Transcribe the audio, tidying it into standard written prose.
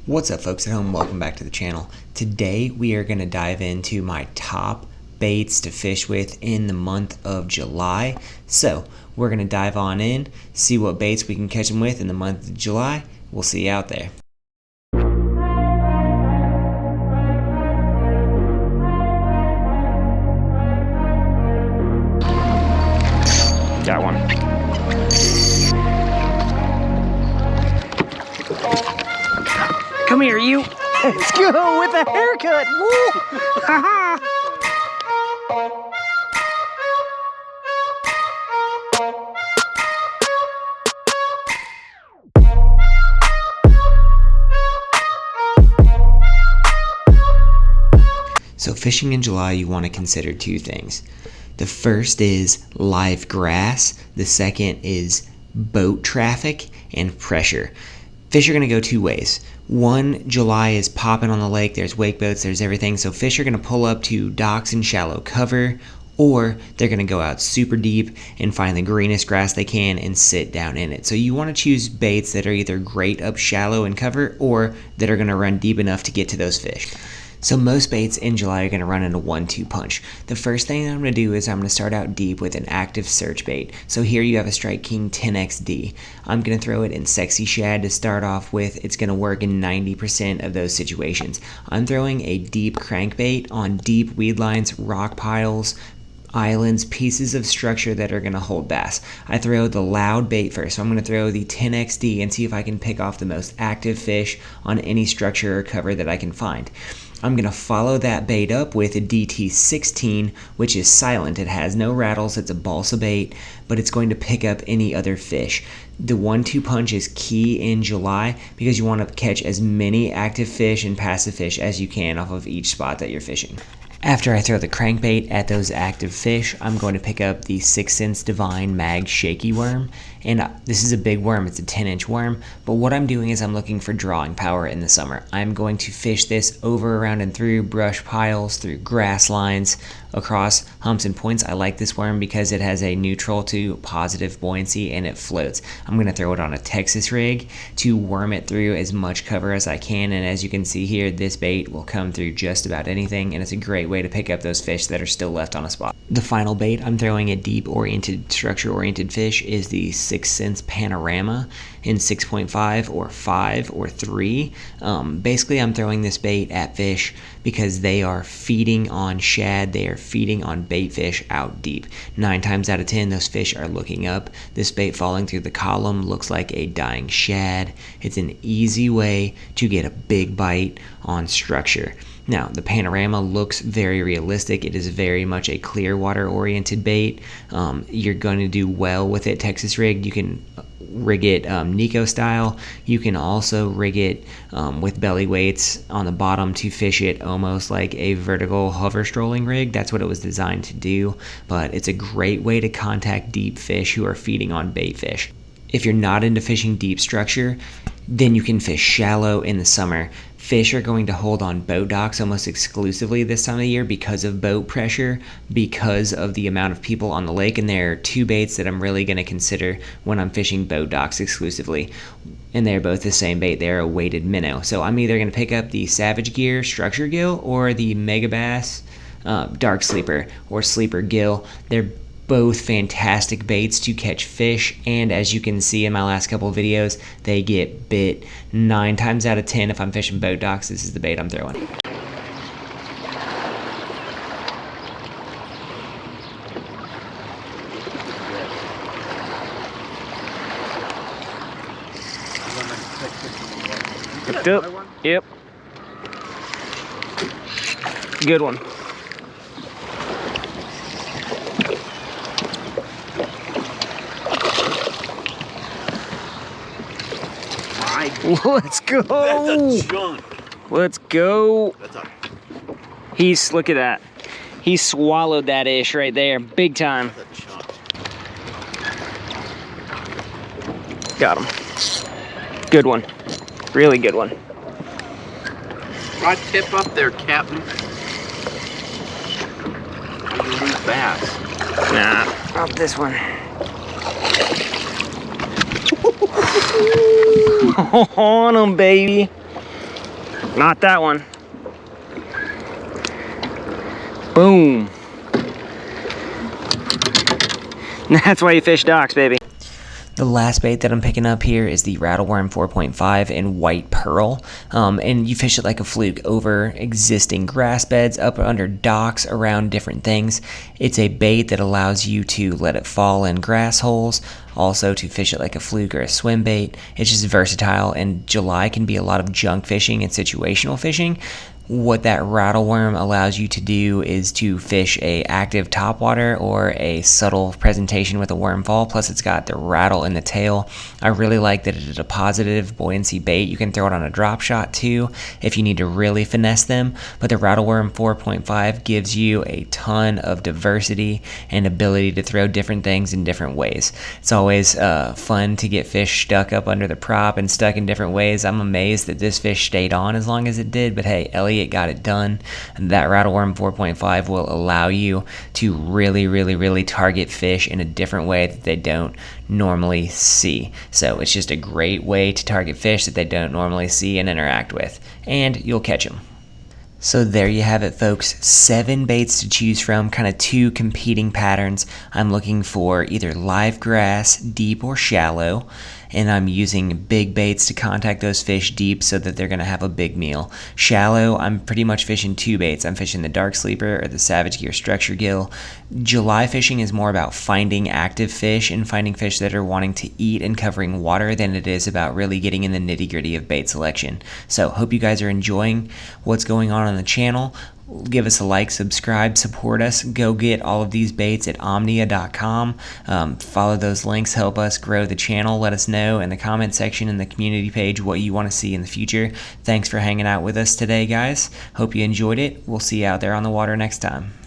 What's up, folks at home? Welcome back to the channel. Today we are going to dive into my top baits to fish with in the month of July. So we're going to dive on in, see what baits we can catch them with in the month of July. We'll see you out there. Got one. Come here, you. Let's go with a haircut. Woo! Ha ha! So fishing in July, you want to consider two things. The first is live grass. The second is boat traffic and pressure. Fish are going to go two ways. One, July is popping on the lake. There's wake boats, there's everything. So fish are going to pull up to docks and shallow cover, or they're going to go out super deep and find the greenest grass they can and sit down in it. So you want to choose baits that are either great up shallow and cover or that are going to run deep enough to get to those fish. So most baits in July are going to run in a 1-2 punch. The first thing that I'm going to do is I'm going to start out deep with an active search bait. So here you have a Strike King 10XD. I'm going to throw it in sexy shad to start off with. It's going to work in 90% of those situations. I'm throwing a deep crankbait on deep weed lines, rock piles, islands, pieces of structure that are going to hold bass. I throw the loud bait first. So I'm going to throw the 10XD and see if I can pick off the most active fish on any structure or cover that I can find. I'm going to follow that bait up with a DT16, which is silent. It has no rattles. It's a balsa bait, but it's going to pick up any other fish. The 1-2 punch is key in July because you want to catch as many active fish and passive fish as you can off of each spot that you're fishing. After I throw the crankbait at those active fish, I'm going to pick up the 6 Sense Divine Mag Shaky Worm. And this is a big worm, it's a 10-inch worm, but what I'm doing is I'm looking for drawing power in the summer. I'm going to fish this over, around, and through brush piles, through grass lines, across humps and points. I like this worm because it has a neutral to positive buoyancy and it floats. I'm going to throw it on a Texas rig to worm it through as much cover as I can, and as you can see here, this bait will come through just about anything, and it's a great way to pick up those fish that are still left on a spot. The final bait I'm throwing at deep-oriented, structure-oriented fish is the 6 Sense Panorama in 6.5 or 5 or 3. Basically, I'm throwing this bait at fish because they are feeding on shad, they are feeding on bait fish out deep. 9 times out of 10, those fish are looking up. This bait falling through the column looks like a dying shad. It's an easy way to get a big bite on structure. Now, the Panorama looks very realistic. It is very much a clear water oriented bait. You're going to do well with it Texas rigged. You can rig it Nico style. You can also rig it with belly weights on the bottom to fish it almost like a vertical hover strolling rig. That's what it was designed to do, but it's a great way to contact deep fish who are feeding on bait fish. If you're not into fishing deep structure, then you can fish shallow in the summer. Fish are going to hold on boat docks almost exclusively this time of year because of boat pressure, because of the amount of people on the lake, and there are two baits that I'm really going to consider when I'm fishing boat docks exclusively. And they're both the same bait. They're a weighted minnow. So I'm either going to pick up the Savage Gear Structure Gill or the Mega Bass Dark Sleeper or Sleeper Gill. They're both fantastic baits to catch fish, and as you can see in my last couple of videos, they get bit 9 times out of 10. If I'm fishing boat docks, this is the bait I'm throwing. Hooked up. Yep. Good one. Let's go. That's a chunk. Let's go. That's a... Look at that. He swallowed that ish right there, big time. That's a chunk. Got him. Good one. Really good one. Rod tip up there, Captain. You lose bass. Nah, up this one. On them, baby. Not that one. Boom. That's why you fish docks, baby. The last bait that I'm picking up here is the Rattleworm 4.5 in white pearl, and you fish it like a fluke over existing grass beds, up under docks, around different things. It's a bait that allows you to let it fall in grass holes, also to fish it like a fluke or a swim bait. It's just versatile, and July can be a lot of junk fishing and situational fishing. What that rattleworm allows you to do is to fish a active topwater or a subtle presentation with a worm fall, plus it's got the rattle in the tail. I really like that it is a positive buoyancy bait. You can throw it on a drop shot too if you need to really finesse them, but the Rattleworm 4.5 gives you a ton of diversity and ability to throw different things in different ways. It's always fun to get fish stuck up under the prop and stuck in different ways. I'm amazed that this fish stayed on as long as it did, but hey, Elliot got it done. And that Rattleworm 4.5 will allow you to really target fish in a different way that they don't normally see. So it's just a great way to target fish that they don't normally see and interact with, and you'll catch them. So there you have it, folks. 7 baits to choose from, kind of 2 competing patterns. I'm looking for either live grass, deep or shallow, and I'm using big baits to contact those fish deep so that they're going to have a big meal. Shallow, I'm pretty much fishing 2 baits. I'm fishing the Dark Sleeper or the Savage Gear Structure Gill. July fishing is more about finding active fish and finding fish that are wanting to eat and covering water than it is about really getting in the nitty-gritty of bait selection. So hope you guys are enjoying what's going on the channel. Give us a like, subscribe, support us. Go get all of these baits at omnia.com. Follow those links, help us grow the channel. Let us know in the comment section in the community page what you want to see in the future. Thanks for hanging out with us today, guys. Hope you enjoyed it. We'll see you out there on the water next time.